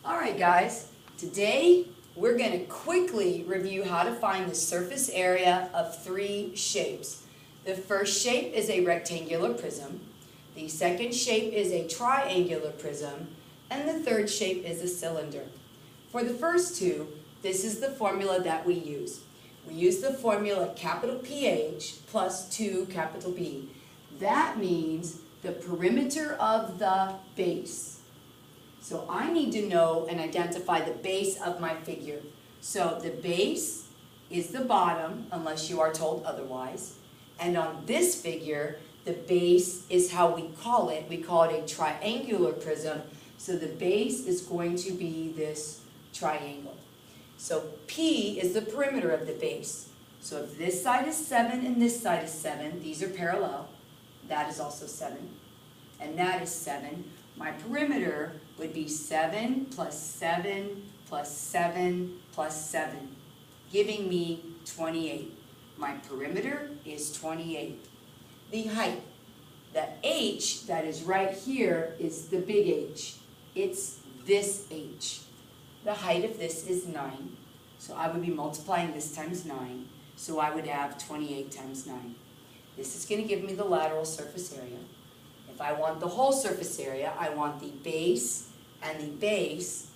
Alright guys, today we're going to quickly review how to find the surface area of three shapes. The first shape is a rectangular prism, the second shape is a triangular prism, and the third shape is a cylinder. For the first two, this is the formula that we use. We use the formula capital PH plus 2 capital B. That means the perimeter of the base. So I need to know and identify the base of my figure. So the base is the bottom, unless you are told otherwise. And on this figure, the base is how we call it. We call it a triangular prism. So the base is going to be this triangle. So P is the perimeter of the base. So if this side is 7 and this side is 7, these are parallel. That is also 7. And that is 7. My perimeter would be 7 plus 7 plus 7 plus 7, giving me 28. My perimeter is 28. The height, the H that is right here is the big H. It's this H. The height of this is 9. So I would be multiplying this times 9. So I would have 28 times 9. This is going to give me the lateral surface area. If I want the whole surface area, I want the base and the base.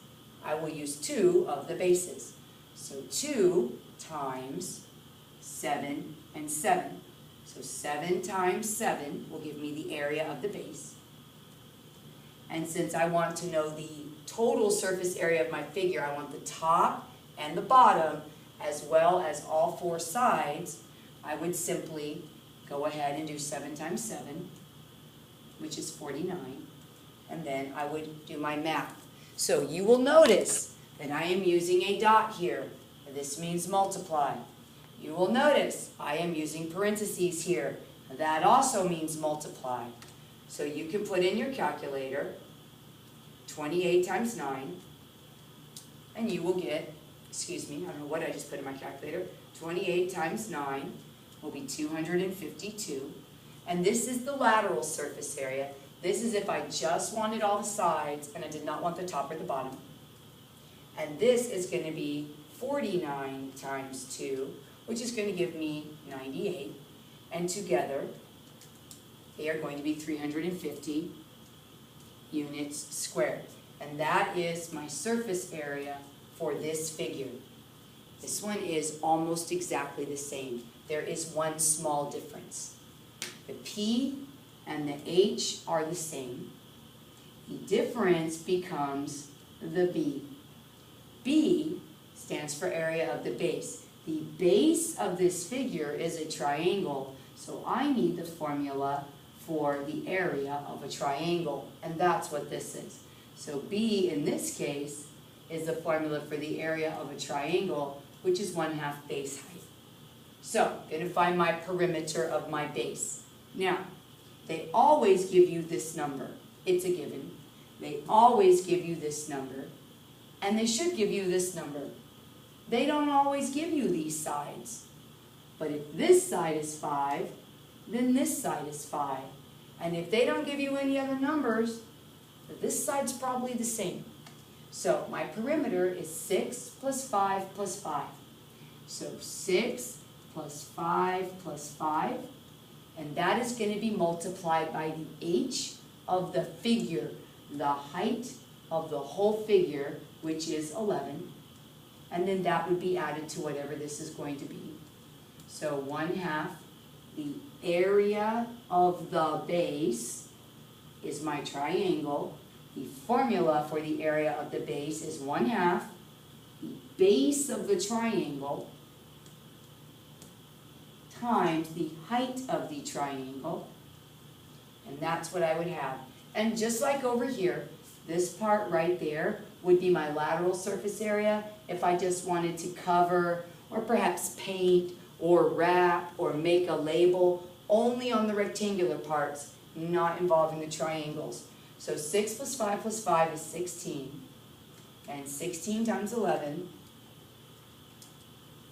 I will use 2 of the bases. So 2 times 7 and 7. So 7 times 7 will give me the area of the base. And since I want to know the total surface area of my figure, I want the top and the bottom as well as all 4 sides, I would simply go ahead and do 7 times 7, which is 49, and then I would do my math. So you will notice that I am using a dot here. This means multiply. You will notice I am using parentheses here. That also means multiply. So you can put in your calculator 28 times 9, and you will get, I don't know what I just put in my calculator, 28 times 9 will be 252. And this is the lateral surface area. This is if I just wanted all the sides and I did not want the top or the bottom. And this is going to be 49 times 2, which is going to give me 98. And together, they are going to be 350 units squared. And that is my surface area for this figure. This one is almost exactly the same. There is one small difference. The P and the H are the same. The difference becomes the B. B stands for area of the base. The base of this figure is a triangle, so I need the formula for the area of a triangle, and that's what this is. So B in this case is the formula for the area of a triangle, which is 1/2 base height. So I'm going to find my perimeter of my base. Now, they always give you this number. It's a given. They always give you this number, and they should give you this number. They don't always give you these sides. But if this side is 5, then this side is 5. And if they don't give you any other numbers, this side's probably the same. So my perimeter is 6 plus 5 plus 5. So 6 plus 5 plus 5. And that is going to be multiplied by the H of the figure, the height of the whole figure, which is 11. And then that would be added to whatever this is going to be. So 1/2, the area of the base is my triangle. The formula for the area of the base is 1/2, the base of the triangle, times the height of the triangle, and that's what I would have. And just like over here, this part right there would be my lateral surface area if I just wanted to cover or perhaps paint or wrap or make a label only on the rectangular parts, not involving the triangles. So 6 plus 5 plus 5 is 16, and 16 times 11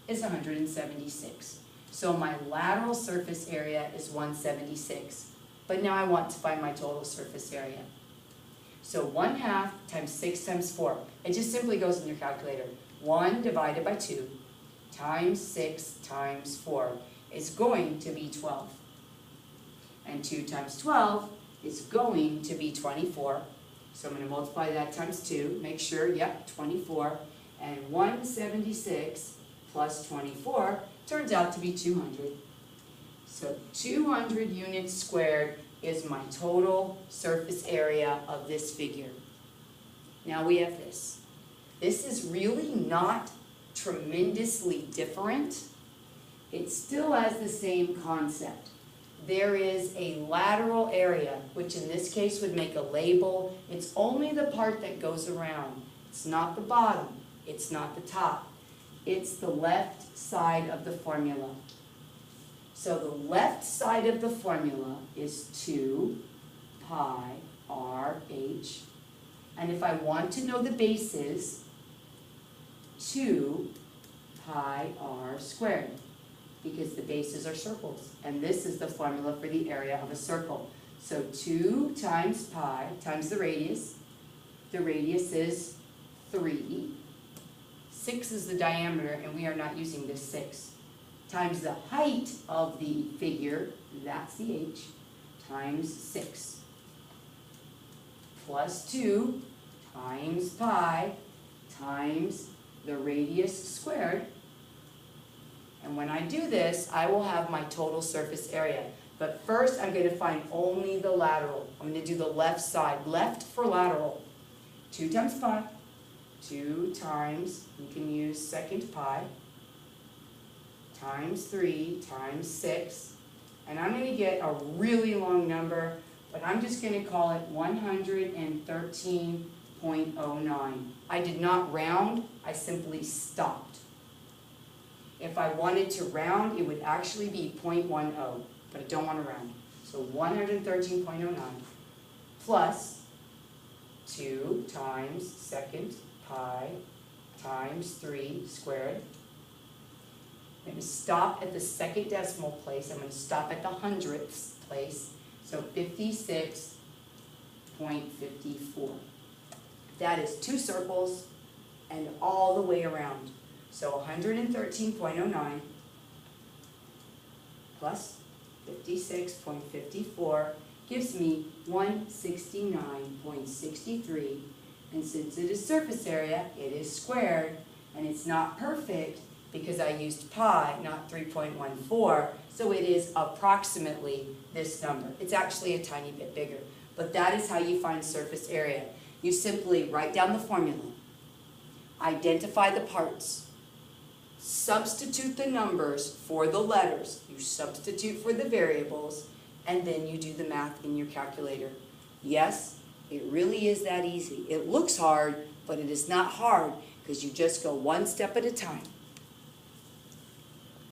is 176. So my lateral surface area is 176. But now I want to find my total surface area. So 1/2 times 6 times 4. It just simply goes in your calculator. 1 divided by 2 times 6 times 4 is going to be 12. And 2 times 12 is going to be 24. So I'm going to multiply that times 2. Make sure, yep, 24. And 176 plus 24 turns out to be 200. So 200 units squared is my total surface area of this figure. Now we have this. This is really not tremendously different. It still has the same concept. There is a lateral area, which in this case would make a label. It's only the part that goes around. It's not the bottom. It's not the top. It's the left side of the formula. So the left side of the formula is 2 pi RH. And if I want to know the bases, 2 pi r squared, because the bases are circles. And this is the formula for the area of a circle. So 2 times pi times the radius. The radius is 3. 6 is the diameter, and we are not using this 6. Times the height of the figure, that's the h, times 6. Plus 2 times pi times the radius squared. And when I do this, I will have my total surface area. But first, I'm going to find only the lateral. I'm going to do the left side. Left for lateral. 2 times pi. 2 times, you can use second pi, times 3 times 6. And I'm going to get a really long number, but I'm just going to call it 113.09. I did not round, I simply stopped. If I wanted to round, it would actually be 0.10, but I don't want to round. So 113.09 plus 2 times second pi times 3 squared. I'm going to stop at the second decimal place. I'm going to stop at the hundredths place. So 56.54. That is 2 circles and all the way around. So 113.09 plus 56.54 gives me 169.63. And since it is surface area, it is squared, and it's not perfect because I used pi, not 3.14, so it is approximately this number. It's actually a tiny bit bigger. But that is how you find surface area. You simply write down the formula, identify the parts, substitute the numbers for the letters, you substitute for the variables, and then you do the math in your calculator. Yes, it really is that easy. It looks hard, but it is not hard because you just go one step at a time.